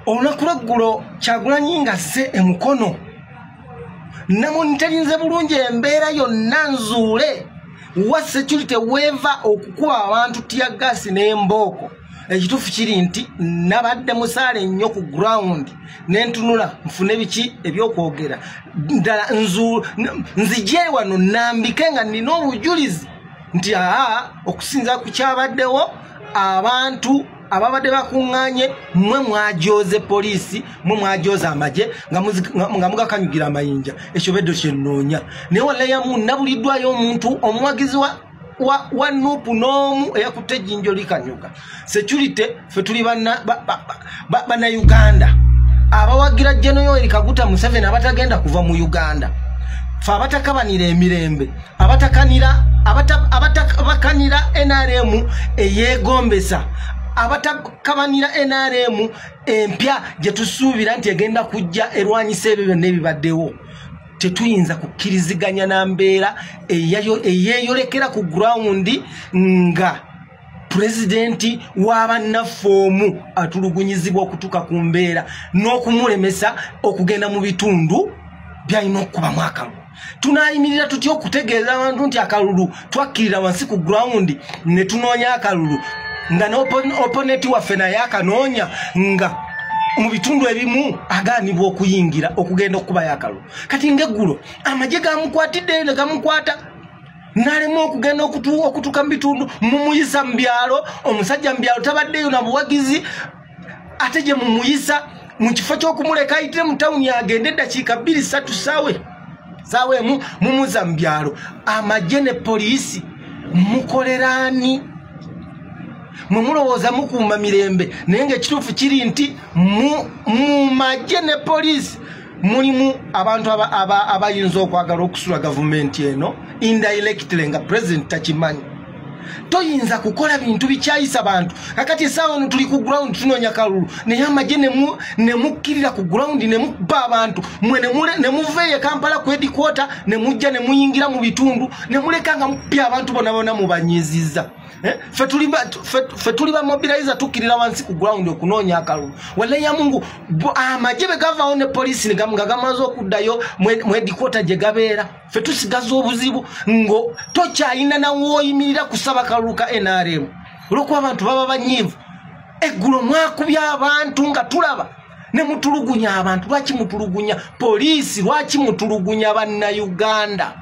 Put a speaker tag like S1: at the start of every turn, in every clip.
S1: Olwakulaggulo Kyagulanyi nga se emukono namonitarinze bulungi embeera yonna nzuule wa security weva okukuba abantu tiyagasi n'embooko. Ekituufu kiri nti nabadde musaale nnyo ku ground nentunula nfune biki ebyokwogera ddala nzije wano nambike nga nina obujulizi nti okusinza ku kyabaddewo abantu ababadde bakuŋŋaanye mmwe mwajoze poliisi mmwe mwajoze amagye nga mugakanyugira amayinja ekyo beddo kyennoonya naye walayamu nabuliddwayo omuntu omuwagizi wa nupu n'omu eyakutte ejjinjo likanyuga security fe tuli bannayuganda abawagira General Yoweri Kaguta Museveni abatagenda kuva mu Uganda fe abatakabanira emirembe abatabakanira NRM eyegombesa abatabanira NRM empya gye tusuubira nti egenda kujja erwanyisa ebyo byonna ebibaddewo tetuyinza kukkiriziganya na mbeera eyeeyolekera ku ground nga pulezidenti w'abannafoomu atulugunyizibwa okutuuka ku mbeera n'okumulemesa okugenda mu bitundu byalina okukubamu akalulu. Tunaayimirira tutya okutegeeza abantu nti akalulu twakkirira wansi ku ground ne tunoonya akalulu nga n'oponenti waffe naye akanoonya nga mu bitundu ebimu agaanibwa okuyingira okugenda okukubayo akalulu. Kati ng'eggulo amagye gamukwatidde ne gamukwata n'alema okugenda okutuuka mu bitundu mumuyisa mu byalo omusajja mu byalo tabaddeyo na buwagizi ate gye mumuyisa mu kifo ky'okumuleka ayitire mu tawuni agende eddakiika 2-3 saawa emu mumuza mu byalo. Amagye ne poliisi mukoleraani mwe mulowooza mukuuma mirembe naye ng'ekituufu kiri nti mu magye ne poliisi mulimu abantu abayinza okwagala okusula gavumenti eno indirectly nga president takimanyi. Toyinza kukola bintu bikyayisa bantu kakati essaawa eno tuli ku ground tunoonya kalulu naye amagye ne mukkirira ku ground ne mubba abantu mwe ne muveeyo Kampala ku headquarter ne mujja ne muyingira mu bitundu ne muleka nga mupya abantu bonna mubanyiizizza. Fe tuli bamobiliza tukkirira wansi ku ground okunoonya akalulu. Wala ya Mungu amagye be gavaawo ne poliisi nga gamaze okuddayo mu headquarter gye gabeera fe tusigaza obuzibu ngo tokyayina nawooyimirira kusaba kalulu ka NRM olw'okuba abantu baba banyiivu. Eggulo mwakubya abantu nga tulaba ne mutulugunya abantu. Lwaki mutulugunya poliisi? Lwaki mutulugunya bannayuganda?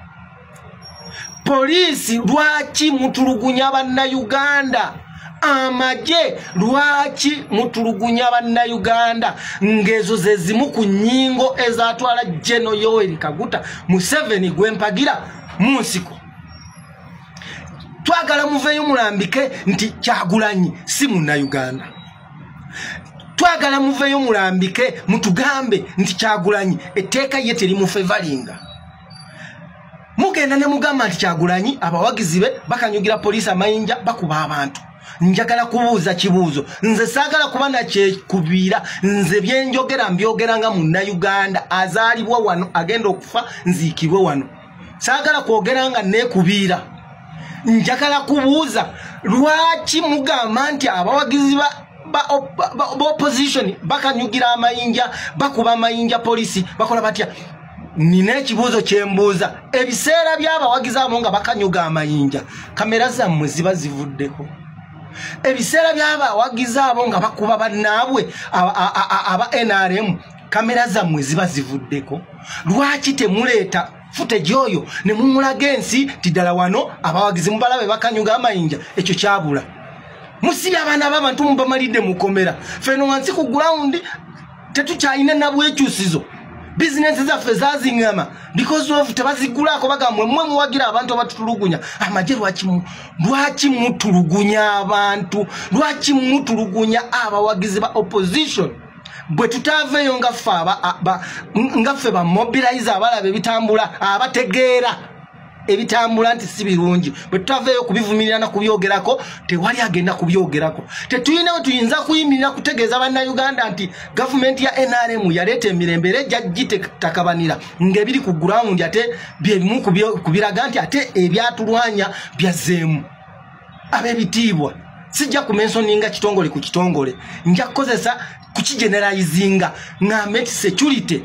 S1: Poliisi lwaki mutulugunya bannayuganda? Amagye lwaki mutulugunya bannayuganda? Ng'ezo ze zimu ku nnyingo ezatwala General Yoweri Kaguta Museveni gwempagira mu nsiko. Twagala muveeyo mulambike nti Kyagulanyi si munnayuganda. Twagala muveeyo mulambike mutugambe nti Kyagulanyi etteeka ye terimufevalinga. Mugenda ne mugamba nti Kyagulanyi abawagizi be bakanyugira poliisi amayinja bakuba abantu. Njagala kubuuza kibuuzo. Nze saagala kuba nakyekubiira. Nze byenjogera mbyogera nga munnayuganda azaalibwa wano agenda okufa nziikibwe wano. Saagala kwogera nga neekubiira. Njagala kubuuza lwaki mugamba nti abawagizi ba opposition bakanyugira amayinja bakuba amayinja poliisi bakola batya? Nina ekibuuzo kyembuuza. Ebiseera by'abawagizi abo nga bakanyuga amayinja kamera zammwe ziba zivuddeko. Ebiseera by'abawagizi abo nga bakuba bannaabwe aba NRM kamera zammwe ziba zivuddeko. Lwaki temuleeta footage oyo ne mumulaga ensi tiddala wano abawagizi mubalabe bakanyuga amayinja? Ekyo kyabula. Musibye abaana b'abantu mubamalidde mukomera. Feno wansi ku ground tetukyalina nabwekyusizo. Business zaffe zazingama because of tebazigulako bagambwe mmwe muwagira abantu abatutulugunya. Amagye lwaki mutulugunya abantu? Lwaki mutulugunya abawagizi ba opposition? Bwe tutaveeyo ngaffe bamobilize abalabe ebitambula abategeera ebitambula nti si birungi. Bwe tutaveeyo kubivumirira na kubyogerako tewali agenda kubyogerako. Tetuyina we tuyinza kuyimirira kutegeeza bannayuganda nti gavumenti ya NRM yaleeta emirembe era ejja gitakabanira ng'ebiri ku ground ate byebimu kubiraga nti ate ebyatulwanya byazzeemu. Ab'ebitiibwa sijja kumensoninga kitongole ku kitongole. Nja kukozesa kukigeneralizinga ng'ambe security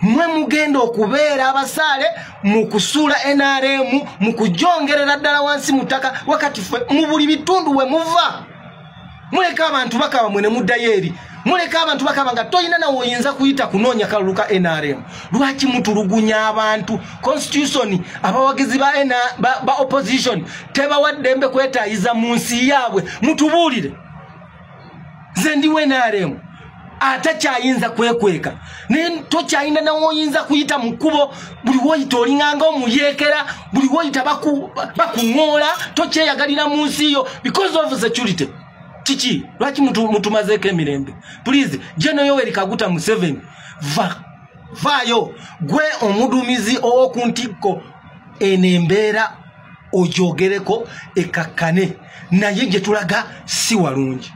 S1: mwe mugenda okubeera abasaale mu kusuula NRM mu kujongerera ddala wansi mutaka wakati mu buli bitundu we muva muleka abantu bakaba mwene muddayo eri muleka abantu bakaba nga toyina nawe oyinza kuyita kunoonya kalulu ka NRM lwaki mutulugunya abantu constitution abawagizi ba opposition tebawaddembe kwetaayiza mu nsi yaabwe mutubuulire nze ndiwe NRM atakyayinza kwekweka tokyayina nawe oyinza kuyita mu kkubo buli woyita olinganga omuyeekera buli woyita bakuŋoola tokyeyagalira mu nsi yo because of security Chichi, lwaki mutumazeeko emirembe please General Yoweri Kaguta Museveni vayo gwe omudumizi ow'okuntikko enembeera ojogereko ekakkane naye gye tulaga si walungi